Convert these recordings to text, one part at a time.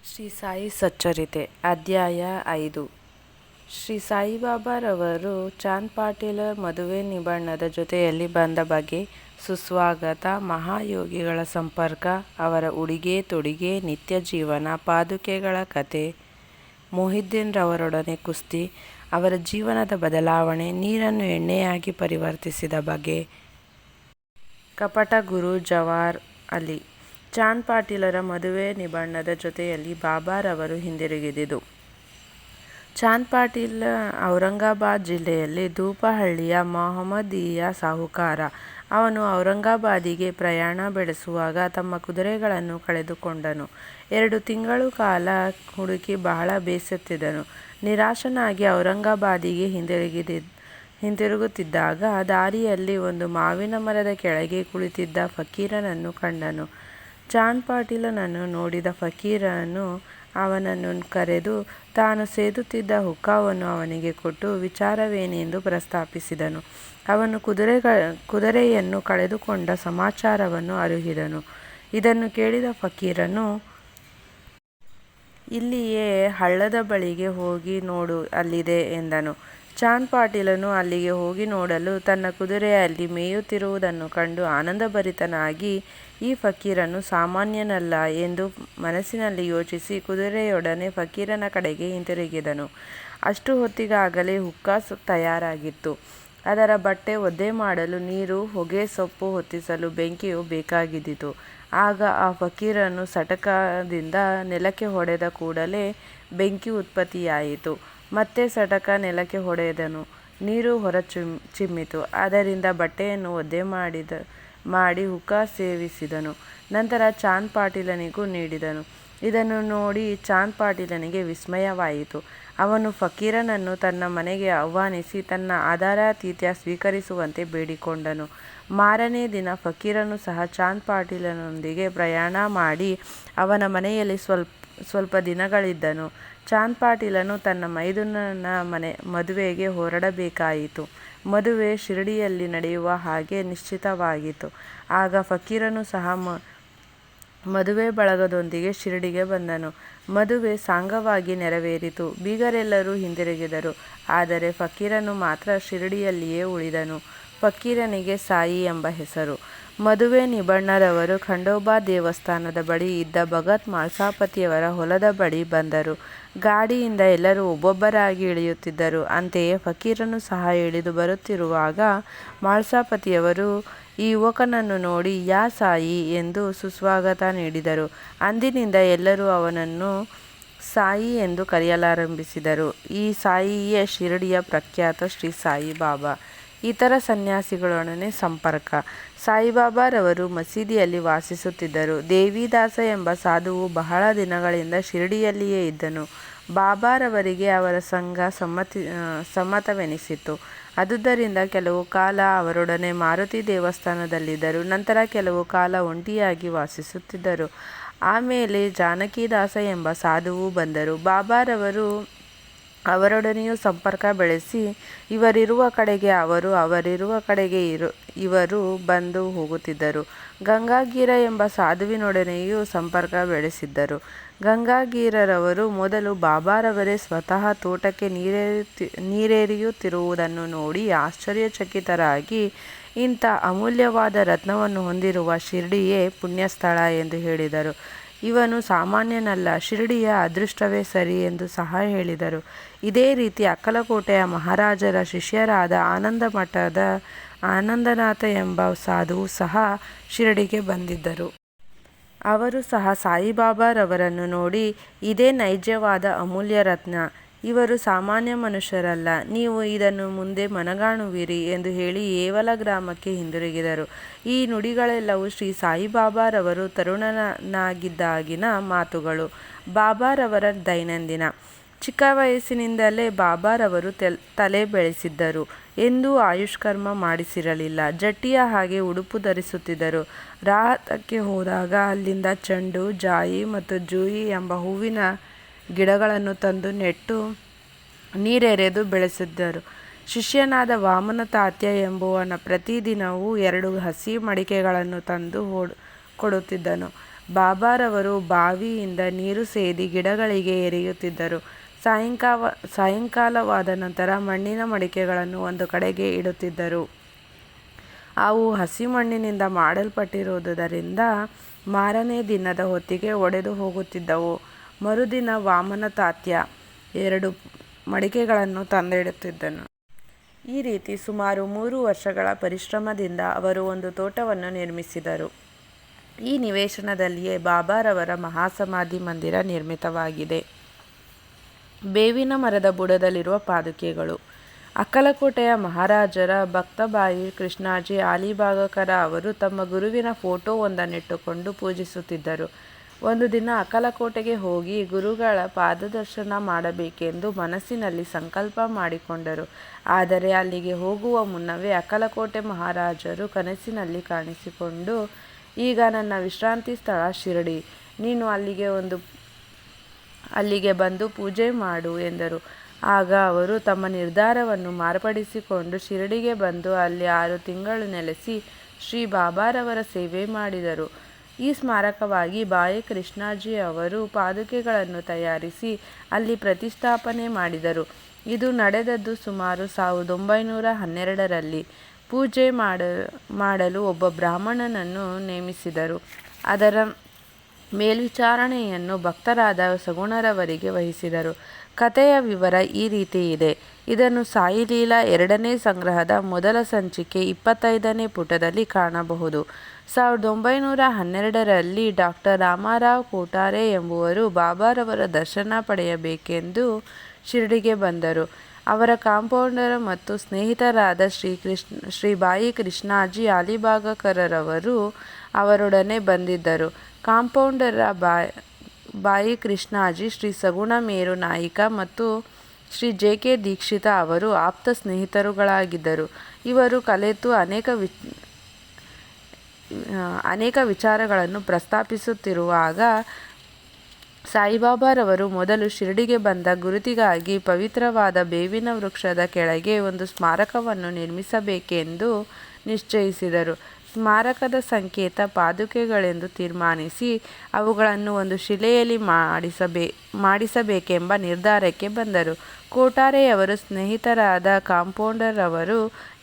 ಶ್ರೀ ಸಾಯಿ ಸಚ್ಚರಿತೆ ಅಧ್ಯಾಯ 5. ಶ್ರೀ ಸಾಯಿಬಾಬಾರವರು ಚಾಂದ್ ಪಾಟೀಲರ್ ಮದುವೆ ನಿಬಣ್ಣದ ಜೊತೆಯಲ್ಲಿ ಬಂದ ಬಗೆ, ಸುಸ್ವಾಗತ, ಮಹಾಯೋಗಿಗಳ ಸಂಪರ್ಕ, ಅವರ ಉಡುಗೆ ತೊಡುಗೆ, ನಿತ್ಯ ಜೀವನ, ಪಾದುಕೆಗಳ ಕತೆ, ಮೊಹಿದ್ದೀನ್ ರವರೊಡನೆ ಕುಸ್ತಿ, ಅವರ ಜೀವನದ ಬದಲಾವಣೆ, ನೀರನ್ನು ಎಣ್ಣೆಯಾಗಿ ಪರಿವರ್ತಿಸಿದ ಬಗೆ, ಕಪಟ ಗುರು ಜವಾಹರ್ ಅಲಿ ಚಾಂದ್ ಪಾಟೀಲರ ಮದುವೆ ನಿಬಣ್ಣದ ಜೊತೆಯಲ್ಲಿ ಬಾಬಾರವರು ಹಿಂದಿರುಗಿದುದು. ಚಾಂದ್ ಪಾಟೀಲ್ ಔರಂಗಾಬಾದ್ ಜಿಲ್ಲೆಯಲ್ಲಿ ಧೂಪಹಳ್ಳಿಯ ಮಹಮ್ಮದೀಯ ಸಾಹುಕಾರ. ಅವನು ಔರಂಗಾಬಾದಿಗೆ ಪ್ರಯಾಣ ಬೆಳೆಸುವಾಗ ತಮ್ಮ ಕುದುರೆಗಳನ್ನು ಕಳೆದುಕೊಂಡನು. 2 ತಿಂಗಳು ಕಾಲ ಹುಡುಕಿ ಬಹಳ ಬೇಸತ್ತಿದ್ದನು. ನಿರಾಶನಾಗಿ ಔರಂಗಾಬಾದಿಗೆ ಹಿಂತಿರುಗುತ್ತಿದ್ದಾಗ ದಾರಿಯಲ್ಲಿ ಒಂದು ಮಾವಿನ ಮರದ ಕೆಳಗೆ ಕುಳಿತಿದ್ದ ಫಕೀರನನ್ನು ಕಂಡನು. ಚಾಂದ್ ಪಾಟೀಲನನ್ನು ನೋಡಿದ ಫಕೀರನು ಅವನನ್ನು ಕರೆದು ತಾನು ಸೇದುತ್ತಿದ್ದ ಹುಕ್ಕಾವನ್ನು ಅವನಿಗೆ ಕೊಟ್ಟು ವಿಚಾರವೇನೆಂದು ಪ್ರಸ್ತಾಪಿಸಿದನು. ಅವನು ಕುದುರೆಯನ್ನು ಕಳೆದುಕೊಂಡ ಸಮಾಚಾರವನ್ನು ಅರುಹಿದನು. ಇದನ್ನು ಕೇಳಿದ ಫಕೀರನು, ಇಲ್ಲಿಯೇ ಹಳ್ಳದ ಬಳಿಗೆ ಹೋಗಿ ನೋಡು, ಅಲ್ಲಿದೆ ಎಂದನು. ಚಾಂದ್ ಪಾಟೀಲನು ಅಲ್ಲಿಗೆ ಹೋಗಿ ನೋಡಲು ತನ್ನ ಕುದುರೆ ಅಲ್ಲಿ ಮೇಯುತ್ತಿರುವುದನ್ನು ಕಂಡು ಆನಂದಭರಿತನಾಗಿ, ಈ ಫಕೀರನು ಸಾಮಾನ್ಯನಲ್ಲ ಎಂದು ಮನಸ್ಸಿನಲ್ಲಿ ಯೋಚಿಸಿ ಕುದುರೆಯೊಡನೆ ಫಕೀರನ ಕಡೆಗೆ ಹಿಂತಿರುಗಿದನು. ಅಷ್ಟು ಹೊತ್ತಿಗಾಗಲೇ ಹುಕ್ಕಾ ತಯಾರಾಗಿತ್ತು. ಅದರ ಬಟ್ಟೆ ಒದ್ದೆ ಮಾಡಲು ನೀರು, ಹೊಗೆ ಸೊಪ್ಪು ಹೊತ್ತಿಸಲು ಬೆಂಕಿಯು ಬೇಕಾಗಿದ್ದಿತು. ಆಗ ಆ ಫಕೀರನು ಸಟಕದಿಂದ ನೆಲಕ್ಕೆ ಹೊಡೆದ ಕೂಡಲೇ ಬೆಂಕಿ ಉತ್ಪತ್ತಿಯಾಯಿತು. ಮತ್ತೆ ಸಟಕ ನೆಲಕ್ಕೆ ಹೊಡೆದನು. ನೀರು ಹೊರ ಚಿಮ್ಮಿತು. ಅದರಿಂದ ಬಟ್ಟೆಯನ್ನು ಒದ್ದೆ ಮಾಡಿ ಹುಕ್ಕಾ ಸೇವಿಸಿದನು. ನಂತರ ಚಾಂದ್ ಪಾಟೀಲನಿಗೂ ನೀಡಿದನು. ಇದನ್ನು ನೋಡಿ ಚಾಂದ್ ಪಾಟೀಲನಿಗೆ ವಿಸ್ಮಯವಾಯಿತು. ಅವನು ಫಕೀರನನ್ನು ತನ್ನ ಮನೆಗೆ ಆಹ್ವಾನಿಸಿ ತನ್ನ ಆದರಾತಿಥ್ಯ ಸ್ವೀಕರಿಸುವಂತೆ ಬೇಡಿಕೊಂಡನು. ಮಾರನೇ ದಿನ ಫಕೀರನು ಸಹ ಚಾಂದ್ ಪಾಟೀಲನೊಂದಿಗೆ ಪ್ರಯಾಣ ಮಾಡಿ ಅವನ ಮನೆಯಲ್ಲಿ ಸ್ವಲ್ಪ ದಿನಗಳಿದ್ದನು. ಚಾಂದ್ ಪಾಟೀಲನು ತನ್ನ ಮೈದುನನ ಮದುವೆಗೆ ಹೊರಡಬೇಕಾಯಿತು. ಮದುವೆ ಶಿರಡಿಯಲ್ಲಿ ನಡೆಯುವ ಹಾಗೆ ನಿಶ್ಚಿತವಾಗಿತ್ತು. ಆಗ ಫಕೀರನು ಸಹ ಮದುವೆ ಬಳಗದೊಂದಿಗೆ ಶಿರಡಿಗೆ ಬಂದನು. ಮದುವೆ ಸಾಂಗವಾಗಿ ನೆರವೇರಿತು. ಬೀಗರೆಲ್ಲರೂ ಹಿಂದಿರುಗಿದರು. ಆದರೆ ಫಕೀರನು ಮಾತ್ರ ಶಿರಡಿಯಲ್ಲಿಯೇ ಉಳಿದನು. ಫಕೀರನಿಗೆ ಸಾಯಿ ಎಂಬ ಹೆಸರು. ಮದುವೆ ನಿಬಣ್ಣರವರು ಖಂಡೋಬಾ ದೇವಸ್ಥಾನದ ಬಳಿ ಇದ್ದ ಭಗತ್ ಮಾಳ್ಸಾಪತಿಯವರ ಹೊಲದ ಬಳಿ ಬಂದರು. ಗಾಡಿಯಿಂದ ಎಲ್ಲರೂ ಒಬ್ಬೊಬ್ಬರಾಗಿ ಇಳಿಯುತ್ತಿದ್ದರು. ಅಂತೆಯೇ ಫಕೀರನು ಸಹ ಇಳಿದು ಬರುತ್ತಿರುವಾಗ ಮಾಳ್ಸಾಪತಿಯವರು ಈ ಯುವಕನನ್ನು ನೋಡಿ ಯಾ ಸಾಯಿ ಎಂದು ಸುಸ್ವಾಗತ ನೀಡಿದರು. ಅಂದಿನಿಂದ ಎಲ್ಲರೂ ಅವನನ್ನು ಸಾಯಿ ಎಂದು ಕರೆಯಲಾರಂಭಿಸಿದರು. ಈ ಸಾಯಿಯೇ ಶಿರಡಿಯ ಪ್ರಖ್ಯಾತ ಶ್ರೀ ಸಾಯಿಬಾಬಾ. ಇತರ ಸನ್ಯಾಸಿಗಳೊಡನೆ ಸಂಪರ್ಕ. ಸಾಯಿಬಾಬಾರವರು ಮಸೀದಿಯಲ್ಲಿ ವಾಸಿಸುತ್ತಿದ್ದರು. ದೇವಿದಾಸ ಎಂಬ ಸಾಧುವು ಬಹಳ ದಿನಗಳಿಂದ ಶಿರಡಿಯಲ್ಲಿಯೇ ಇದ್ದನು. ಬಾಬಾರವರಿಗೆ ಅವರ ಸಂಘ ಸಮ್ಮತವೆನಿಸಿತು. ಅದುದರಿಂದ ಕೆಲವು ಕಾಲ ಅವರೊಡನೆ ಮಾರುತಿ ದೇವಸ್ಥಾನದಲ್ಲಿದ್ದರು. ನಂತರ ಕೆಲವು ಕಾಲ ಒಂಟಿಯಾಗಿ ವಾಸಿಸುತ್ತಿದ್ದರು. ಆಮೇಲೆ ಜಾನಕಿದಾಸ ಎಂಬ ಸಾಧುವು ಬಂದರು. ಬಾಬಾರವರು ಅವರೊಡನೆಯೂ ಸಂಪರ್ಕ ಬೆಳೆಸಿ ಇವರಿರುವ ಕಡೆಗೆ ಅವರು, ಅವರಿರುವ ಕಡೆಗೆ ಇವರು ಬಂದು ಹೋಗುತ್ತಿದ್ದರು. ಗಂಗಾಗೀರ ಎಂಬ ಸಾಧುವಿನೊಡನೆಯೂ ಸಂಪರ್ಕ ಬೆಳೆಸಿದ್ದರು. ಗಂಗಾಗೀರರವರು ಮೊದಲು ಬಾಬಾರವರೇ ಸ್ವತಃ ತೋಟಕ್ಕೆ ನೀರೆರೆಯುತ್ತಿರುವುದನ್ನು ನೋಡಿ ಆಶ್ಚರ್ಯಚಕಿತರಾಗಿ, ಇಂಥ ಅಮೂಲ್ಯವಾದ ರತ್ನವನ್ನು ಹೊಂದಿರುವ ಶಿರಡಿಯೇ ಪುಣ್ಯಸ್ಥಳ ಎಂದು ಹೇಳಿದರು. ಇವನು ಸಾಮಾನ್ಯನಲ್ಲ, ಶಿರಡಿಯ ಅದೃಷ್ಟವೇ ಸರಿ ಎಂದು ಸಹ ಹೇಳಿದರು. ಇದೇ ರೀತಿ ಅಕ್ಕಲಕೋಟೆಯ ಮಹಾರಾಜರ ಶಿಷ್ಯರಾದ ಆನಂದಮಠದ ಆನಂದನಾಥ ಎಂಬ ಸಾಧುವು ಸಹ ಶಿರಡಿಗೆ ಬಂದಿದ್ದರು. ಅವರು ಸಹ ಸಾಯಿಬಾಬಾರವರನ್ನು ನೋಡಿ, ಇದೇ ನೈಜವಾದ ಅಮೂಲ್ಯ ರತ್ನ. ಇವರು ಸಾಮಾನ್ಯ ಮನುಷ್ಯರಲ್ಲ. ನೀವು ಇದನ್ನು ಮುಂದೆ ಮನಗಾಣುವಿರಿ ಎಂದು ಹೇಳಿ ಏವಲ ಗ್ರಾಮಕ್ಕೆ ಹಿಂದಿರುಗಿದರು. ಈ ನುಡಿಗಳೆಲ್ಲವೂ ಶ್ರೀ ಸಾಯಿಬಾಬಾರವರು ತರುಣನಾಗಿದ್ದಾಗಿನ ಮಾತುಗಳು. ಬಾಬಾರವರ ದೈನಂದಿನ. ಚಿಕ್ಕ ವಯಸ್ಸಿನಿಂದಲೇ ಬಾಬಾರವರು ತಲೆ ಬೆಳೆಸಿದ್ದರು. ಎಂದೂ ಆಯುಷ್ಕರ್ಮ ಮಾಡಿಸಿರಲಿಲ್ಲ. ಜಟ್ಟಿಯ ಹಾಗೆ ಉಡುಪು ಧರಿಸುತ್ತಿದ್ದರು. ರಾಹತಕ್ಕೆ ಹೋದಾಗ ಅಲ್ಲಿಂದ ಚೆಂಡು, ಜಾಯಿ ಮತ್ತು ಜೂಯಿ ಎಂಬ ಹೂವಿನ ಗಿಡಗಳನ್ನು ತಂದು ನೆಟ್ಟು ನೀರೆರೆದು ಬೆಳೆಸಿದ್ದರು. ಶಿಷ್ಯನಾದ ವಾಮನ ತಾತ್ಯ ಎಂಬುವನ ಪ್ರತಿದಿನವೂ 2 ಹಸಿ ಮಡಿಕೆಗಳನ್ನು ತಂದು ಕೊಡುತ್ತಿದ್ದನು. ಬಾಬಾರವರು ಬಾವಿಯಿಂದ ನೀರು ಸೇದಿ ಗಿಡಗಳಿಗೆ ಎರೆಯುತ್ತಿದ್ದರು. ಸಾಯಂಕಾಲವಾದ ನಂತರ ಮಣ್ಣಿನ ಮಡಿಕೆಗಳನ್ನು ಒಂದು ಕಡೆಗೆ ಇಡುತ್ತಿದ್ದರು. ಅವು ಹಸಿ ಮಣ್ಣಿನಿಂದ ಮಾಡಲ್ಪಟ್ಟಿರುವುದರಿಂದ ಮಾರನೇ ದಿನದ ಹೊತ್ತಿಗೆ ಒಡೆದು ಹೋಗುತ್ತಿದ್ದವು. ಮರುದಿನ ವಾಮನ ತಾತ್ಯ 2 ಮಡಿಕೆಗಳನ್ನು ತಂದಿಡುತ್ತಿದ್ದನು. ಈ ರೀತಿ ಸುಮಾರು 3 ವರ್ಷಗಳ ಪರಿಶ್ರಮದಿಂದ ಅವರು ಒಂದು ತೋಟವನ್ನು ನಿರ್ಮಿಸಿದರು. ಈ ನಿವೇಶನದಲ್ಲಿಯೇ ಬಾಬಾರವರ ಮಹಾಸಮಾಧಿ ಮಂದಿರ ನಿರ್ಮಿತವಾಗಿದೆ. ಬೇವಿನ ಮರದ ಬುಡದಲ್ಲಿರುವ ಪಾದುಕೆಗಳು. ಅಕ್ಕಲಕೋಟೆಯ ಮಹಾರಾಜರ ಭಕ್ತಬಾಯಿ ಕೃಷ್ಣಾಜಿ ಅಲಿಬಾಗಕರ ಅವರು ತಮ್ಮ ಗುರುವಿನ ಫೋಟೋ ಒಂದನ್ನಿಟ್ಟುಕೊಂಡು ಪೂಜಿಸುತ್ತಿದ್ದರು. ಒಂದು ದಿನ ಅಕ್ಕಲಕೋಟೆಗೆ ಹೋಗಿ ಗುರುಗಳ ಪಾದದರ್ಶನ ಮಾಡಬೇಕೆಂದು ಮನಸ್ಸಿನಲ್ಲಿ ಸಂಕಲ್ಪ ಮಾಡಿಕೊಂಡರು. ಆದರೆ ಅಲ್ಲಿಗೆ ಹೋಗುವ ಮುನ್ನವೇ ಅಕ್ಕಲಕೋಟೆ ಮಹಾರಾಜರು ಕನಸಿನಲ್ಲಿ ಕಾಣಿಸಿಕೊಂಡು, ಈಗ ನನ್ನ ವಿಶ್ರಾಂತಿ ಸ್ಥಳ ಶಿರಡಿ, ನೀನು ಅಲ್ಲಿಗೆ ಬಂದು ಪೂಜೆ ಮಾಡು ಎಂದರು. ಆಗ ಅವರು ತಮ್ಮ ನಿರ್ಧಾರವನ್ನು ಮಾರ್ಪಡಿಸಿಕೊಂಡು ಶಿರಡಿಗೆ ಬಂದು ಅಲ್ಲಿ 6 ತಿಂಗಳು ನೆಲೆಸಿ ಶ್ರೀ ಬಾಬಾರವರ ಸೇವೆ ಮಾಡಿದರು. ಈ ಸ್ಮಾರಕವಾಗಿ ಬಾಯಿ ಕೃಷ್ಣಾಜಿ ಅವರು ಪಾದುಕೆಗಳನ್ನು ತಯಾರಿಸಿ ಅಲ್ಲಿ ಪ್ರತಿಷ್ಠಾಪನೆ ಮಾಡಿದರು. ಇದು ನಡೆದದ್ದು ಸುಮಾರು 1912ರಲ್ಲಿ. ಪೂಜೆ ಮಾಡಲು ಒಬ್ಬ ಬ್ರಾಹ್ಮಣನನ್ನು ನೇಮಿಸಿದರು. ಅದರ ಮೇಲ್ವಿಚಾರಣೆಯನ್ನು ಭಕ್ತರಾದ ಸಗುಣರವರಿಗೆ ವಹಿಸಿದರು. ಕಥೆಯ ವಿವರ ಈ ರೀತಿ ಇದೆ. ಇದನ್ನು ಸಾಯಿಲೀಲಾ 2ನೇ ಸಂಗ್ರಹದ ಮೊದಲ ಸಂಚಿಕೆ 25ನೇ ಪುಟದಲ್ಲಿ ಕಾಣಬಹುದು. 1912ರಲ್ಲಿ ಡಾಕ್ಟರ್ ರಾಮರಾವ್ ಕೋಟಾರೆ ಎಂಬುವರು ಬಾಬಾರವರ ದರ್ಶನ ಪಡೆಯಬೇಕೆಂದು ಶಿರಡಿಗೆ ಬಂದರು. ಅವರ ಕಾಂಪೌಂಡರ್ ಮತ್ತು ಸ್ನೇಹಿತರಾದ ಶ್ರೀ ಬಾಯಿ ಕೃಷ್ಣಾಜಿ ಅಲಿಬಾಗಕರವರು ಅವರೊಡನೆ ಬಂದಿದ್ದರು. ಕಾಂಪೌಂಡರ ಬಾಯಿ ಕೃಷ್ಣಾಜಿ, ಶ್ರೀ ಸಗುಣ ಮೇರು ನಾಯಿಕ ಮತ್ತು ಶ್ರೀ ಜೆ.ಕೆ. ದೀಕ್ಷಿತ ಅವರು ಆಪ್ತ ಸ್ನೇಹಿತರುಗಳಾಗಿದ್ದರು. ಇವರು ಕಲೆತು ಅನೇಕ ವಿಚಾರಗಳನ್ನು ಪ್ರಸ್ತಾಪಿಸುತ್ತಿರುವಾಗ ಸಾಯಿಬಾಬಾರವರು ಮೊದಲು ಶಿರಡಿಗೆ ಬಂದ ಗುರುತಿಗಾಗಿ ಪವಿತ್ರವಾದ ಬೇವಿನ ವೃಕ್ಷದ ಕೆಳಗೆ ಒಂದು ಸ್ಮಾರಕವನ್ನು ನಿರ್ಮಿಸಬೇಕೆಂದು ನಿಶ್ಚಯಿಸಿದರು. ಸ್ಮಾರಕದ ಸಂಕೇತ ಪಾದುಕೆಗಳೆಂದು ತೀರ್ಮಾನಿಸಿ ಅವುಗಳನ್ನು ಒಂದು ಶಿಲೆಯಲ್ಲಿ ಮಾಡಿಸಬೇಕೆಂಬ ನಿರ್ಧಾರಕ್ಕೆ ಬಂದರು. ಕೋಟಾರೆಯವರ ಸ್ನೇಹಿತರಾದ ಕಾಂಪೌಂಡರ್ ಅವರು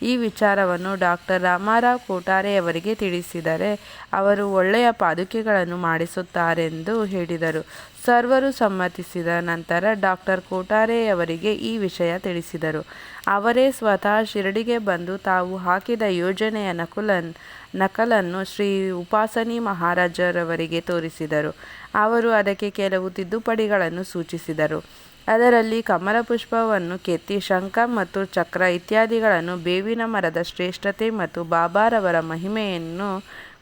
ಈ ವಿಚಾರವನ್ನು ಡಾಕ್ಟರ್ ರಾಮರಾವ್ ಕೋಟಾರೆಯವರಿಗೆ ತಿಳಿಸಿದರೆ ಅವರು ಒಳ್ಳೆಯ ಪಾದುಕೆಗಳನ್ನು ಮಾಡಿಸುತ್ತಾರೆಂದು ಹೇಳಿದರು. ಸರ್ವರು ಸಮ್ಮತಿಸಿದ ನಂತರ ಡಾಕ್ಟರ್ ಕೋಟಾರೆಯವರಿಗೆ ಈ ವಿಷಯ ತಿಳಿಸಿದರು. ಅವರೇ ಸ್ವತಃ ಶಿರಡಿಗೆ ಬಂದು ತಾವು ಹಾಕಿದ ಯೋಜನೆಯ ನಕಲನ್ನು ಶ್ರೀ ಉಪಾಸನಿ ಮಹಾರಾಜರವರಿಗೆ ತೋರಿಸಿದರು. ಅವರು ಅದಕ್ಕೆ ಕೆಲವು ತಿದ್ದುಪಡಿಗಳನ್ನು ಸೂಚಿಸಿದರು. ಅದರಲ್ಲಿ ಕಮಲ ಪುಷ್ಪವನ್ನು ಕೆತ್ತಿ ಶಂಖ ಮತ್ತು ಚಕ್ರ ಇತ್ಯಾದಿಗಳನ್ನು, ಬೇವಿನ ಮರದ ಶ್ರೇಷ್ಠತೆ ಮತ್ತು ಬಾಬಾರವರ ಮಹಿಮೆಯನ್ನು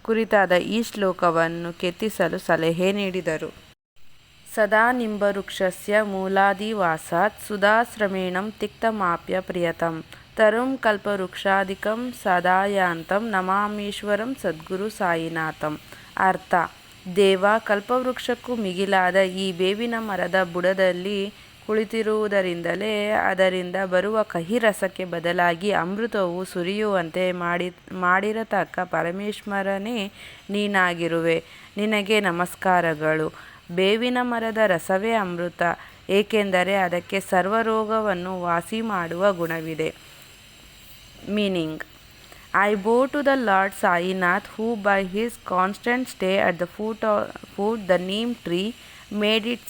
ಕುರಿತಾದ ಈ ಶ್ಲೋಕವನ್ನು ಕೆತ್ತಿಸಲು ಸಲಹೆ ನೀಡಿದರು. ಸದಾ ನಿಂಬವೃಕ್ಷಸ್ಯ ಮೂಲಾದಿವಾಸಾತ್ ಸುಧಾಶ್ರಮೇಣಂ ತಿಕ್ತಮಾಪ್ಯ ಪ್ರಿಯತಂ ತರುಂ ಕಲ್ಪವೃಕ್ಷಾದಿಕಂ ಸದಾಯಾಂತಂ ನಮಾಮೀಶ್ವರಂ ಸದ್ಗುರು ಸಾಯಿನಾಥಂ. ಅರ್ಥ: ದೇವ, ಕಲ್ಪವೃಕ್ಷಕ್ಕೂ ಮಿಗಿಲಾದ ಈ ಬೇವಿನ ಮರದ ಬುಡದಲ್ಲಿ ಕುಳಿತಿರುವುದರಿಂದಲೇ ಅದರಿಂದ ಬರುವ ಕಹಿ ರಸಕ್ಕೆ ಬದಲಾಗಿ ಅಮೃತವು ಸುರಿಯುವಂತೆ ಮಾಡಿರತಕ್ಕ ಪರಮೇಶ್ವರನೇ ನೀನಾಗಿರುವೆ. ನಿನಗೆ ನಮಸ್ಕಾರಗಳು. ಬೇವಿನ ಮರದ ರಸವೇ ಅಮೃತ, ಏಕೆಂದರೆ ಅದಕ್ಕೆ ಸರ್ವರೋಗವನ್ನು ವಾಸಿ ಮಾಡುವ ಗುಣವಿದೆ. Meaning: I bow to the Lord Sainath, who by his constant stay at the foot the neem tree made it,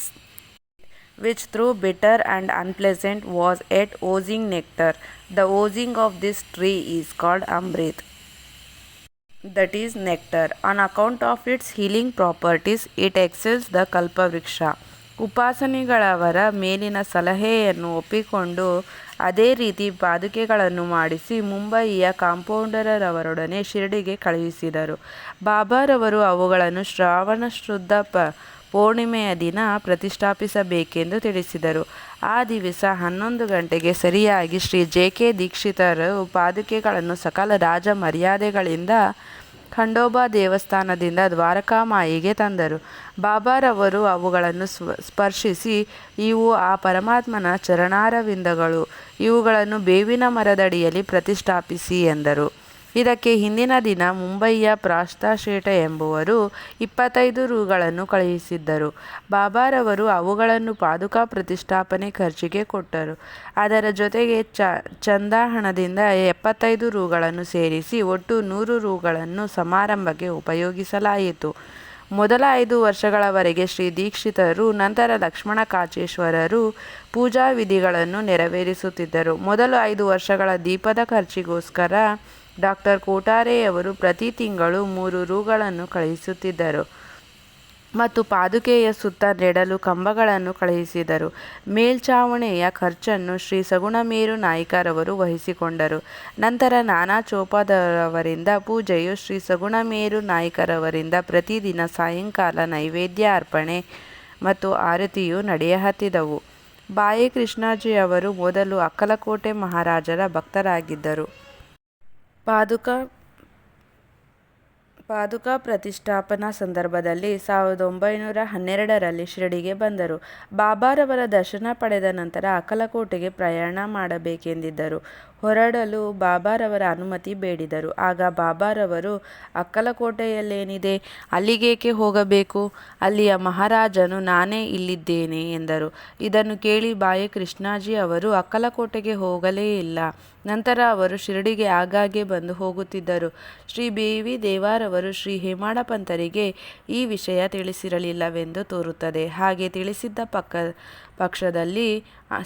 which though bitter and unpleasant was yet oozing nectar. The oozing of this tree is called Amrit, that is nectar. On account of its healing properties, it excels the Kalpavriksha. ಉಪಾಸನಿಗಳವರ ಮೇಲಿನ ಸಲಹೆಯನ್ನು ಒಪ್ಪಿಕೊಂಡು ಅದೇ ರೀತಿ ಪಾದುಕೆಗಳನ್ನು ಮಾಡಿಸಿ ಮುಂಬಯಿಯ ಕಾಂಪೌಂಡರವರೊಡನೆ ಶಿರಡಿಗೆ ಕಳುಹಿಸಿದರು. ಬಾಬಾರವರು ಅವುಗಳನ್ನು ಶ್ರಾವಣ ಶುದ್ಧ ಪೂರ್ಣಿಮೆಯ ದಿನ ಪ್ರತಿಷ್ಠಾಪಿಸಬೇಕೆಂದು ತಿಳಿಸಿದರು. ಆ ದಿವಸ 11 ಗಂಟೆಗೆ ಸರಿಯಾಗಿ ಶ್ರೀ ಜೆ.ಕೆ. ದೀಕ್ಷಿತರು ಪಾದುಕೆಗಳನ್ನು ಸಕಲ ರಾಜ ಮರ್ಯಾದೆಗಳಿಂದ ಖಂಡೋಬಾ ದೇವಸ್ಥಾನದಿಂದ ದ್ವಾರಕಾಮಾಯಿಗೆ ತಂದರು. ಬಾಬಾರವರು ಅವುಗಳನ್ನು ಸ್ಪರ್ಶಿಸಿ, ಇವು ಆ ಪರಮಾತ್ಮನ ಚರಣಾರವಿಂದಗಳು, ಇವುಗಳನ್ನು ಬೇವಿನ ಮರದಡಿಯಲ್ಲಿ ಪ್ರತಿಷ್ಠಾಪಿಸಿ ಎಂದರು. ಇದಕ್ಕೆ ಹಿಂದಿನ ದಿನ ಮುಂಬಯಿಯ ಪ್ರಾಸ್ತಾ ಶೇಠ ಎಂಬುವರು 25 ರೂಗಳನ್ನು ಕಳುಹಿಸಿದ್ದರು. ಬಾಬಾರವರು ಅವುಗಳನ್ನು ಪಾದುಕಾ ಪ್ರತಿಷ್ಠಾಪನೆ ಖರ್ಚಿಗೆ ಕೊಟ್ಟರು. ಅದರ ಜೊತೆಗೆ ಚಂದಾ ಹಣದಿಂದ 75 ರೂಗಳನ್ನು ಸೇರಿಸಿ ಒಟ್ಟು 100 ರೂಗಳನ್ನು ಸಮಾರಂಭಕ್ಕೆ ಉಪಯೋಗಿಸಲಾಯಿತು. ಮೊದಲ 5 ವರ್ಷಗಳವರೆಗೆ ಶ್ರೀ ದೀಕ್ಷಿತರು, ನಂತರ ಲಕ್ಷ್ಮಣ ಕಾಚೇಶ್ವರರು ಪೂಜಾ ವಿಧಿಗಳನ್ನು ನೆರವೇರಿಸುತ್ತಿದ್ದರು. ಮೊದಲು 5 ವರ್ಷಗಳ ದೀಪದ ಖರ್ಚಿಗೋಸ್ಕರ ಡಾಕ್ಟರ್ ಕೋಠಾರೆಯವರು ಪ್ರತಿ ತಿಂಗಳು 3 ರೂಗಳನ್ನು ಕಳುಹಿಸುತ್ತಿದ್ದರು ಮತ್ತು ಪಾದುಕೆಯ ಸುತ್ತ ನೆಡಲು ಕಂಬಗಳನ್ನು ಕಳುಹಿಸಿದರು. ಮೇಲ್ಛಾವಣಿಯ ಖರ್ಚನ್ನು ಶ್ರೀ ಸಗುಣಮೇರು ನಾಯ್ಕರವರು ವಹಿಸಿಕೊಂಡರು. ನಂತರ ನಾನಾ ಚೋಪದವರಿಂದ ಪೂಜೆಯು ಶ್ರೀ ಸಗುಣಮೇರು ನಾಯ್ಕರವರಿಂದ ಪ್ರತಿದಿನ ಸಾಯಂಕಾಲ ನೈವೇದ್ಯ ಅರ್ಪಣೆ ಮತ್ತು ಆರತಿಯು ನಡೆಯಹತ್ತಿದವು. ಬಾಯಿ ಕೃಷ್ಣಾಜಿಯವರು ಮೊದಲು ಅಕ್ಕಲಕೋಟೆ ಮಹಾರಾಜರ ಭಕ್ತರಾಗಿದ್ದರು. ಪಾದುಕಾ ಪ್ರತಿಷ್ಠಾಪನಾ ಸಂದರ್ಭದಲ್ಲಿ 1912ರಲ್ಲಿ ಶಿರಡಿಗೆ ಬಂದರು. ಬಾಬಾರವರ ದರ್ಶನ ಪಡೆದ ನಂತರ ಅಕ್ಕಲಕೋಟೆಗೆ ಪ್ರಯಾಣ ಮಾಡಬೇಕೆಂದಿದ್ದರು. ಹೊರಡಲು ಬಾಬಾರವರ ಅನುಮತಿ ಬೇಡಿದರು. ಆಗ ಬಾಬಾರವರು, ಅಕ್ಕಲಕೋಟೆಯಲ್ಲೇನಿದೆ, ಅಲ್ಲಿಗೇಕೆ ಹೋಗಬೇಕು? ಅಲ್ಲಿಯ ಮಹಾರಾಜನು ನಾನೇ ಇಲ್ಲಿದ್ದೇನೆ ಎಂದರು. ಇದನ್ನು ಕೇಳಿ ಬಾಯಿ ಕೃಷ್ಣಾಜಿ ಅವರು ಅಕ್ಕಲಕೋಟೆಗೆ ಹೋಗಲೇ ಇಲ್ಲ. ನಂತರ ಅವರು ಶಿರಡಿಗೆ ಆಗಾಗ್ಗೆ ಬಂದು ಹೋಗುತ್ತಿದ್ದರು. ಶ್ರೀ ಬಿ.ವಿ. ದೇವಾರವರು ಶ್ರೀ ಹೇಮಾಡ ಪಂತರಿಗೆ ಈ ವಿಷಯ ತಿಳಿಸಿರಲಿಲ್ಲವೆಂದು ತೋರುತ್ತದೆ. ಹಾಗೆ ತಿಳಿಸಿದ್ದ ಪಕ್ಷದಲ್ಲಿ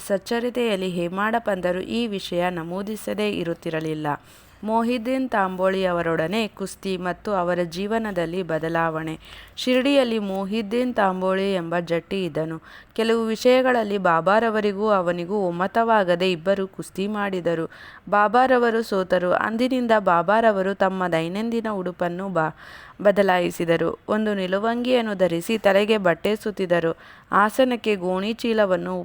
ಸಚ್ಚರಿತೆಯಲ್ಲಿ ಹೇಮಾಡ ಪಂತರು ಈ ವಿಷಯ ನಮೂದಿಸದೇ ಇರುತ್ತಿರಲಿಲ್ಲ. ಮೊಹಿದ್ದೀನ್ ತಾಂಬೋಳಿಯವರೊಡನೆ ಕುಸ್ತಿ ಮತ್ತು ಅವರ ಜೀವನದಲ್ಲಿ ಬದಲಾವಣೆ. ಶಿರಡಿಯಲ್ಲಿ ಮೊಹಿದ್ದೀನ್ ತಾಂಬೋಳಿ ಎಂಬ ಜಟ್ಟಿ ಇದ್ದನು. ಕೆಲವು ವಿಷಯಗಳಲ್ಲಿ ಬಾಬಾರವರಿಗೂ ಅವನಿಗೂ ಒಮ್ಮತವಾಗದೆ ಇಬ್ಬರು ಕುಸ್ತಿ ಮಾಡಿದರು. ಬಾಬಾರವರು ಸೋತರು. ಅಂದಿನಿಂದ ಬಾಬಾರವರು ತಮ್ಮ ದೈನಂದಿನ ಉಡುಪನ್ನು ಬದಲಾಯಿಸಿದರು. ಒಂದು ನಿಲುವಂಗಿಯನ್ನು ಧರಿಸಿ ತಲೆಗೆ ಬಟ್ಟೆ ಸುತ್ತಿದರು. ಆಸನಕ್ಕೆ ಗೋಣಿ ಚೀಲವನ್ನು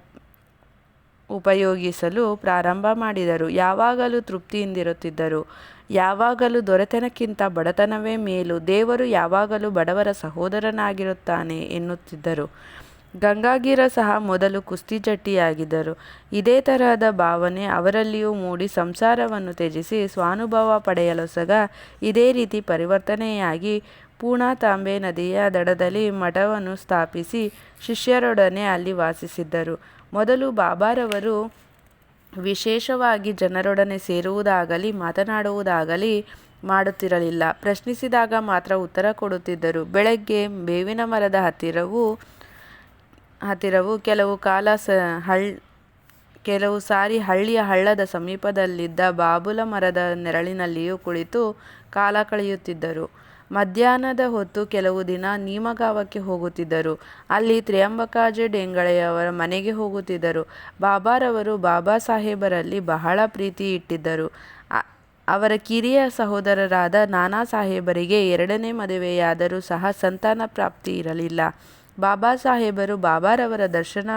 ಉಪಯೋಗಿಸಲು ಪ್ರಾರಂಭ ಮಾಡಿದರು. ಯಾವಾಗಲೂ ತೃಪ್ತಿಯಿಂದಿರುತ್ತಿದ್ದರು. ಯಾವಾಗಲೂ ದೊರೆತನಕ್ಕಿಂತ ಬಡತನವೇ ಮೇಲು, ದೇವರು ಯಾವಾಗಲೂ ಬಡವರ ಸಹೋದರನಾಗಿರುತ್ತಾನೆ ಎನ್ನುತ್ತಿದ್ದರು. ಗಂಗಾಗೀರ ಸಹ ಮೊದಲು ಕುಸ್ತಿ ಜಟ್ಟಿಯಾಗಿದ್ದರು. ಇದೇ ತರಹದ ಭಾವನೆ ಅವರಲ್ಲಿಯೂ ಮೂಡಿ ಸಂಸಾರವನ್ನು ತ್ಯಜಿಸಿ ಸ್ವಾನುಭವ ಪಡೆಯಲೊಸಗ ಇದೇ ರೀತಿ ಪರಿವರ್ತನೆಯಾಗಿ ಪೂನಾ ತಾಂಬೆ ನದಿಯ ದಡದಲ್ಲಿ ಮಠವನ್ನು ಸ್ಥಾಪಿಸಿ ಶಿಷ್ಯರೊಡನೆ ಅಲ್ಲಿ ವಾಸಿಸಿದ್ದರು. ಮೊದಲು ಬಾಬಾರವರು ವಿಶೇಷವಾಗಿ ಜನರೊಡನೆ ಸೇರುವುದಾಗಲಿ ಮಾತನಾಡುವುದಾಗಲಿ ಮಾಡುತ್ತಿರಲಿಲ್ಲ. ಪ್ರಶ್ನಿಸಿದಾಗ ಮಾತ್ರ ಉತ್ತರ ಕೊಡುತ್ತಿದ್ದರು. ಬೆಳಗ್ಗೆ ಬೇವಿನ ಮರದ ಹತ್ತಿರವೂ ಕೆಲವು ಸಾರಿ ಹಳ್ಳಿಯ ಹಳ್ಳದ ಸಮೀಪದಲ್ಲಿದ್ದ ಬಾಬುಲ ಮರದ ನೆರಳಿನಲ್ಲಿಯೂ ಕುಳಿತು ಕಾಲ ಕಳೆಯುತ್ತಿದ್ದರು. ಮಧ್ಯಾಹ್ನದ ಹೊತ್ತು ಕೆಲವು ದಿನ ನೀಮಗಾಂವಕ್ಕೆ ಹೋಗುತ್ತಿದ್ದರು. ಅಲ್ಲಿ ತ್ರ್ಯಂಬಕಾಜಿ ಡೆಂಗಳೆಯವರ ಮನೆಗೆ ಹೋಗುತ್ತಿದ್ದರು. ಬಾಬಾರವರು ಬಾಬಾ ಸಾಹೇಬರಲ್ಲಿ ಬಹಳ ಪ್ರೀತಿ ಇಟ್ಟಿದ್ದರು. ಅವರ ಕಿರಿಯ ಸಹೋದರರಾದ ನಾನಾ ಸಾಹೇಬರಿಗೆ 2ನೇ ಮದುವೆಯಾದರೂ ಸಹ ಸಂತಾನ ಪ್ರಾಪ್ತಿ ಇರಲಿಲ್ಲ. ಬಾಬಾ ಸಾಹೇಬರು ಬಾಬಾರವರ ದರ್ಶನ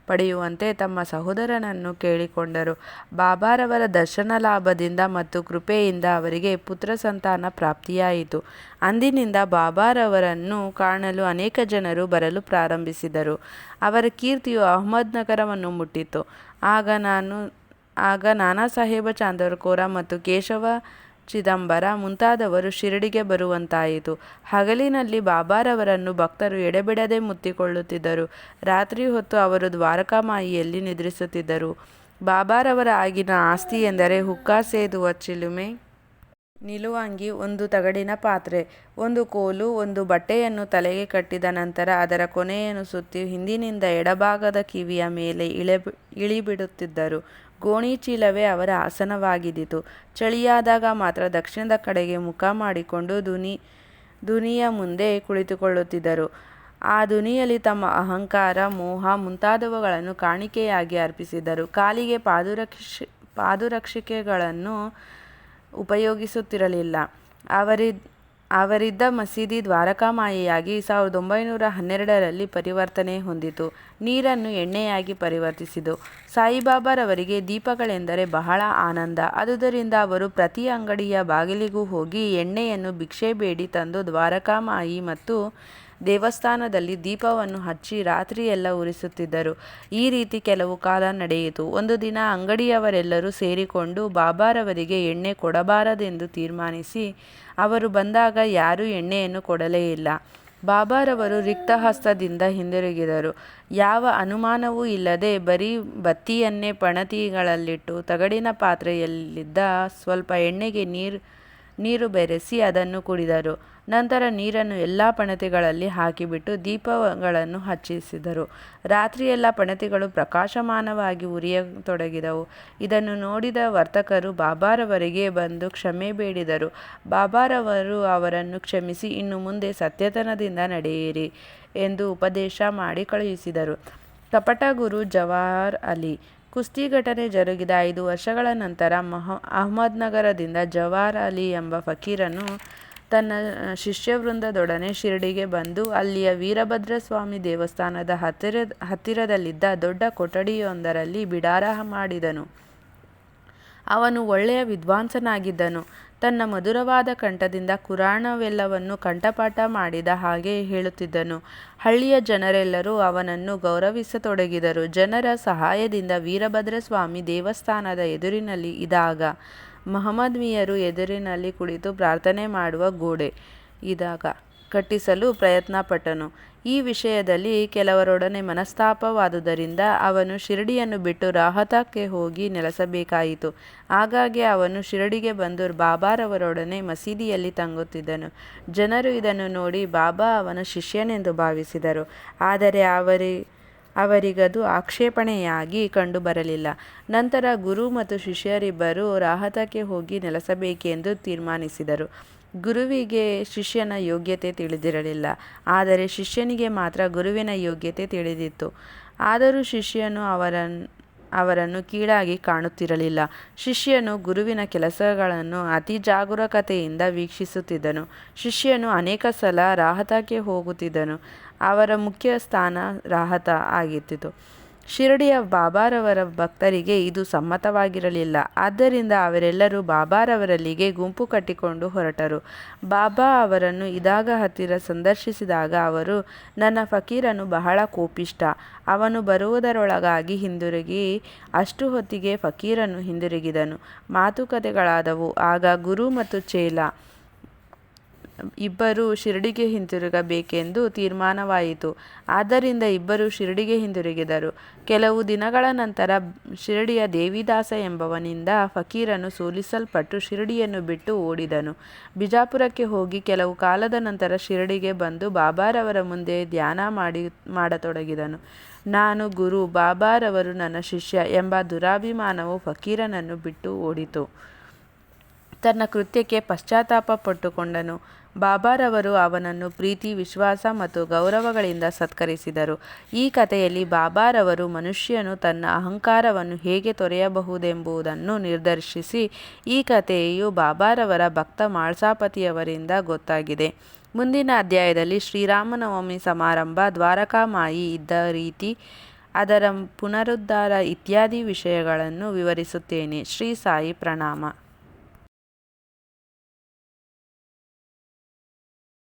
ಪಡೆಯುವಂತೆ ತಮ್ಮ ಸಹೋದರನನ್ನು ಕೇಳಿಕೊಂಡರು. ಬಾಬಾರವರ ದರ್ಶನ ಲಾಭದಿಂದ ಮತ್ತು ಕೃಪೆಯಿಂದ ಅವರಿಗೆ ಪುತ್ರ ಸಂತಾನ ಪ್ರಾಪ್ತಿಯಾಯಿತು. ಅಂದಿನಿಂದ ಬಾಬಾರವರನ್ನು ಕಾಣಲು ಅನೇಕ ಜನರು ಬರಲು ಪ್ರಾರಂಭಿಸಿದರು. ಅವರ ಕೀರ್ತಿಯು ಅಹಮದ್ನಗರವನ್ನು ಮುಟ್ಟಿತು. ಆಗ ನಾನಾ ಸಾಹೇಬ ಚಾಂದೋರ್ಕೋರ ಮತ್ತು ಕೇಶವ ಚಿದಂಬರ ಮುಂತಾದವರು ಶಿರಡಿಗೆ ಬರುವಂತಾಯಿತು. ಹಗಲಿನಲ್ಲಿ ಬಾಬಾರವರನ್ನು ಭಕ್ತರು ಎಡೆಬಿಡದೆ ಮುತ್ತಿಕೊಳ್ಳುತ್ತಿದ್ದರು. ರಾತ್ರಿ ಹೊತ್ತು ಅವರು ದ್ವಾರಕಾಮಾಯಿಯಲ್ಲಿ ನಿದ್ರಿಸುತ್ತಿದ್ದರು. ಬಾಬಾರವರ ಆಗಿನ ಆಸ್ತಿ ಎಂದರೆ ಹುಕ್ಕಾ ಸೇದುವ ಚಿಲುಮೆ, ನಿಲುವಂಗಿ, ಒಂದು ತಗಡಿನ ಪಾತ್ರೆ, ಒಂದು ಕೋಲು, ಒಂದು ಬಟ್ಟೆಯನ್ನು ತಲೆಗೆ ಕಟ್ಟಿದ ನಂತರ ಅದರ ಕೊನೆಯನ್ನು ಸುತ್ತಿ ಹಿಂದಿನಿಂದ ಎಡಭಾಗದ ಕಿವಿಯ ಮೇಲೆ ಇಳಿಬಿಡುತ್ತಿದ್ದರು. ಗೋಣಿ ಚೀಲವೇ ಅವರ ಆಸನವಾಗಿದ್ದಿತು. ಚಳಿಯಾದಾಗ ಮಾತ್ರ ದಕ್ಷಿಣದ ಕಡೆಗೆ ಮುಖ ಮಾಡಿಕೊಂಡು ದುನಿಯ ಮುಂದೆ ಕುಳಿತುಕೊಳ್ಳುತ್ತಿದ್ದರು. ಆ ದುನಿಯಲ್ಲಿ ತಮ್ಮ ಅಹಂಕಾರ, ಮೋಹ ಮುಂತಾದವುಗಳನ್ನು ಕಾಣಿಕೆಯಾಗಿ ಅರ್ಪಿಸಿದ್ದರು. ಕಾಲಿಗೆ ಪಾದುರಕ್ಷಿಕೆಗಳನ್ನು ಉಪಯೋಗಿಸುತ್ತಿರಲಿಲ್ಲ. ಅವರಿದ್ದ ಮಸೀದಿ ದ್ವಾರಕಾಮಾಯಿಯಾಗಿ 1912ರಲ್ಲಿ ಪರಿವರ್ತನೆ ಹೊಂದಿತು. ನೀರನ್ನು ಎಣ್ಣೆಯಾಗಿ ಪರಿವರ್ತಿಸಿತು. ಸಾಯಿಬಾಬಾರವರಿಗೆ ದೀಪಗಳೆಂದರೆ ಬಹಳ ಆನಂದ. ಆದುದರಿಂದ ಅವರು ಪ್ರತಿ ಅಂಗಡಿಯ ಬಾಗಿಲಿಗೂ ಹೋಗಿ ಎಣ್ಣೆಯನ್ನು ಭಿಕ್ಷೆ ಬೇಡಿ ತಂದು ದ್ವಾರಕಾಮಾಯಿ ಮತ್ತು ದೇವಸ್ಥಾನದಲ್ಲಿ ದೀಪವನ್ನು ಹಚ್ಚಿ ರಾತ್ರಿಯೆಲ್ಲ ಉರಿಸುತ್ತಿದ್ದರು. ಈ ರೀತಿ ಕೆಲವು ಕಾಲ ನಡೆಯಿತು. ಒಂದು ದಿನ ಅಂಗಡಿಯವರೆಲ್ಲರೂ ಸೇರಿಕೊಂಡು ಬಾಬಾರವರಿಗೆ ಎಣ್ಣೆ ಕೊಡಬಾರದೆಂದು ತೀರ್ಮಾನಿಸಿ ಅವರು ಬಂದಾಗ ಯಾರೂ ಎಣ್ಣೆಯನ್ನು ಕೊಡಲೇ ಇಲ್ಲ. ಬಾಬಾರವರು ರಿಕ್ತಹಸ್ತದಿಂದ ಹಿಂದಿರುಗಿದರು. ಯಾವ ಅನುಮಾನವೂ ಇಲ್ಲದೆ ಬರೀ ಬತ್ತಿಯನ್ನೇ ಪಣತಿಗಳಲ್ಲಿಟ್ಟು ತಗಡಿನ ಪಾತ್ರೆಯಲ್ಲಿದ್ದ ಸ್ವಲ್ಪ ಎಣ್ಣೆಗೆ ನೀರು ಬೆರೆಸಿ ಅದನ್ನು ಕುಡಿದರು. ನಂತರ ನೀರನ್ನು ಎಲ್ಲ ಪಣತಿಗಳಲ್ಲಿ ಹಾಕಿಬಿಟ್ಟು ದೀಪಗಳನ್ನು ಹಚ್ಚಿಸಿದರು. ರಾತ್ರಿಯೆಲ್ಲ ಪಣತಿಗಳು ಪ್ರಕಾಶಮಾನವಾಗಿ ಉರಿಯತೊಡಗಿದವು. ಇದನ್ನು ನೋಡಿದ ವರ್ತಕರು ಬಾಬಾರವರಿಗೆ ಬಂದು ಕ್ಷಮೆ ಬೇಡಿದರು. ಬಾಬಾರವರು ಅವರನ್ನು ಕ್ಷಮಿಸಿ ಇನ್ನು ಮುಂದೆ ಸತ್ಯತನದಿಂದ ನಡೆಯಿರಿ ಎಂದು ಉಪದೇಶ ಮಾಡಿ ಕಳುಹಿಸಿದರು. ಕಪಟ ಗುರು ಜವಾಹರ್ ಅಲಿ. ಕುಸ್ತಿ ಘಟನೆ ಜರುಗಿದ 5 ವರ್ಷಗಳ ನಂತರ ಅಹಮದ್ನಗರದಿಂದ ಜವಾಹರ್ ಅಲಿ ಎಂಬ ಫಕೀರನು ತನ್ನ ಶಿಷ್ಯವೃಂದದೊಡನೆ ಶಿರಡಿಗೆ ಬಂದು ಅಲ್ಲಿಯ ವೀರಭದ್ರಸ್ವಾಮಿ ದೇವಸ್ಥಾನದ ಹತ್ತಿರದಲ್ಲಿದ್ದ ದೊಡ್ಡ ಕೊಠಡಿಯೊಂದರಲ್ಲಿ ಬಿಡಾರ ಮಾಡಿದನು. ಅವನು ಒಳ್ಳೆಯ ವಿದ್ವಾಂಸನಾಗಿದ್ದನು. ತನ್ನ ಮಧುರವಾದ ಕಂಠದಿಂದ ಕುರಾಣವೆಲ್ಲವನ್ನು ಕಂಠಪಾಠ ಮಾಡಿದ ಹಾಗೆ ಹೇಳುತ್ತಿದ್ದನು. ಹಳ್ಳಿಯ ಜನರೆಲ್ಲರೂ ಅವನನ್ನು ಗೌರವಿಸತೊಡಗಿದರು. ಜನರ ಸಹಾಯದಿಂದ ವೀರಭದ್ರಸ್ವಾಮಿ ದೇವಸ್ಥಾನದ ಎದುರಿನಲ್ಲಿ ಇದ್ದಾಗ ಮಹಮ್ಮದೀಯರು ಎದುರಿನಲ್ಲಿ ಕುಳಿತು ಪ್ರಾರ್ಥನೆ ಮಾಡುವ ಗೋಡೆ ಕಟ್ಟಿಸಲು ಪ್ರಯತ್ನಪಟ್ಟನು. ಈ ವಿಷಯದಲ್ಲಿ ಕೆಲವರೊಡನೆ ಮನಸ್ತಾಪವಾದುದರಿಂದ ಅವನು ಶಿರಡಿಯನ್ನು ಬಿಟ್ಟು ರಾಹತಕ್ಕೆ ಹೋಗಿ ನೆಲೆಸಬೇಕಾಯಿತು. ಆಗಾಗ್ಗೆ ಅವನು ಶಿರಡಿಗೆ ಬಂದು ಬಾಬಾರವರೊಡನೆ ಮಸೀದಿಯಲ್ಲಿ ತಂಗುತ್ತಿದ್ದನು. ಜನರು ಇದನ್ನು ನೋಡಿ ಬಾಬಾ ಅವನ ಶಿಷ್ಯನೆಂದು ಭಾವಿಸಿದರು. ಆದರೆ ಅವರಿಗದು ಆಕ್ಷೇಪಣೆಯಾಗಿ ಕಂಡುಬರಲಿಲ್ಲ. ನಂತರ ಗುರು ಮತ್ತು ಶಿಷ್ಯರಿಬ್ಬರೂ ರಾಹತಕ್ಕೆ ಹೋಗಿ ನೆಲೆಸಬೇಕೆಂದು ತೀರ್ಮಾನಿಸಿದರು. ಗುರುವಿಗೆ ಶಿಷ್ಯನ ಯೋಗ್ಯತೆ ತಿಳಿದಿರಲಿಲ್ಲ, ಆದರೆ ಶಿಷ್ಯನಿಗೆ ಮಾತ್ರ ಗುರುವಿನ ಯೋಗ್ಯತೆ ತಿಳಿದಿತ್ತು. ಆದರೂ ಶಿಷ್ಯನು ಅವರನ್ನು ಕೀಳಾಗಿ ಕಾಣುತ್ತಿರಲಿಲ್ಲ. ಶಿಷ್ಯನು ಗುರುವಿನ ಕೆಲಸಗಳನ್ನು ಅತಿ ಜಾಗರೂಕತೆಯಿಂದ ವೀಕ್ಷಿಸುತ್ತಿದ್ದನು. ಶಿಷ್ಯನು ಅನೇಕ ಸಲ ರಾಹತಕ್ಕೆ ಹೋಗುತ್ತಿದ್ದನು. ಅವರ ಮುಖ್ಯ ಸ್ಥಾನ ರಾಹತ ಆಗಿತ್ತು. ಶಿರಡಿಯ ಬಾಬಾರವರ ಭಕ್ತರಿಗೆ ಇದು ಸಮ್ಮತವಾಗಿರಲಿಲ್ಲ. ಆದ್ದರಿಂದ ಅವರೆಲ್ಲರೂ ಬಾಬಾರವರಲ್ಲಿಗೆ ಗುಂಪು ಕಟ್ಟಿಕೊಂಡು ಹೊರಟರು. ಬಾಬಾ ಅವರನ್ನು ಇದಾಗ ಹತ್ತಿರ ಸಂದರ್ಶಿಸಿದಾಗ ಅವರು, ನನ್ನ ಫಕೀರನು ಬಹಳ ಕೋಪಿಷ್ಠ. ಅವನು ಬರುವುದರೊಳಗಾಗಿ ಹಿಂದಿರುಗಿ. ಅಷ್ಟು ಹೊತ್ತಿಗೆ ಫಕೀರನು ಹಿಂದಿರುಗಿದನು. ಮಾತುಕತೆಗಳಾದವು. ಆಗ ಗುರು ಮತ್ತು ಚೇಲ ಇಬ್ಬರೂ ಶಿರಡಿಗೆ ಹಿಂತಿರುಗಬೇಕೆಂದು ತೀರ್ಮಾನವಾಯಿತು. ಆದ್ದರಿಂದ ಇಬ್ಬರೂ ಶಿರಡಿಗೆ ಹಿಂದಿರುಗಿದರು. ಕೆಲವು ದಿನಗಳ ನಂತರ ಶಿರಡಿಯ ದೇವಿದಾಸ ಎಂಬವನಿಂದ ಫಕೀರನು ಸೋಲಿಸಲ್ಪಟ್ಟು ಶಿರಡಿಯನ್ನು ಬಿಟ್ಟು ಓಡಿದನು. ಬಿಜಾಪುರಕ್ಕೆ ಹೋಗಿ ಕೆಲವು ಕಾಲದ ನಂತರ ಶಿರಡಿಗೆ ಬಂದು ಬಾಬಾರವರ ಮುಂದೆ ಧ್ಯಾನ ಮಾಡತೊಡಗಿದನು. ನಾನು ಗುರು, ಬಾಬಾರವರು ನನ್ನ ಶಿಷ್ಯ ಎಂಬ ದುರಾಭಿಮಾನವು ಫಕೀರನನ್ನು ಬಿಟ್ಟು ಓಡಿತು. ತನ್ನ ಕೃತ್ಯಕ್ಕೆ ಪಶ್ಚಾತ್ತಾಪ ಪಟ್ಟುಕೊಂಡನು. ಬಾಬಾರವರು ಅವನನ್ನು ಪ್ರೀತಿ, ವಿಶ್ವಾಸ ಮತ್ತು ಗೌರವಗಳಿಂದ ಸತ್ಕರಿಸಿದರು. ಈ ಕಥೆಯಲ್ಲಿ ಬಾಬಾರವರು ಮನುಷ್ಯನು ತನ್ನ ಅಹಂಕಾರವನ್ನು ಹೇಗೆ ತೊರೆಯಬಹುದೆಂಬುದನ್ನು ನಿರ್ದೇಶಿಸಿ ಈ ಕಥೆಯು ಬಾಬಾರವರ ಭಕ್ತ ಮಾಳ್ಸಾಪತಿಯವರಿಂದ ಗೊತ್ತಾಗಿದೆ. ಮುಂದಿನ ಅಧ್ಯಾಯದಲ್ಲಿ ಶ್ರೀರಾಮನವಮಿ ಸಮಾರಂಭ, ದ್ವಾರಕಾಮಾಯಿ ಇದ್ದ ರೀತಿ, ಅದರ ಪುನರುದ್ಧಾರ ಇತ್ಯಾದಿ ವಿಷಯಗಳನ್ನು ವಿವರಿಸುತ್ತೇನೆ. ಶ್ರೀ ಸಾಯಿ ಪ್ರಣಾಮ.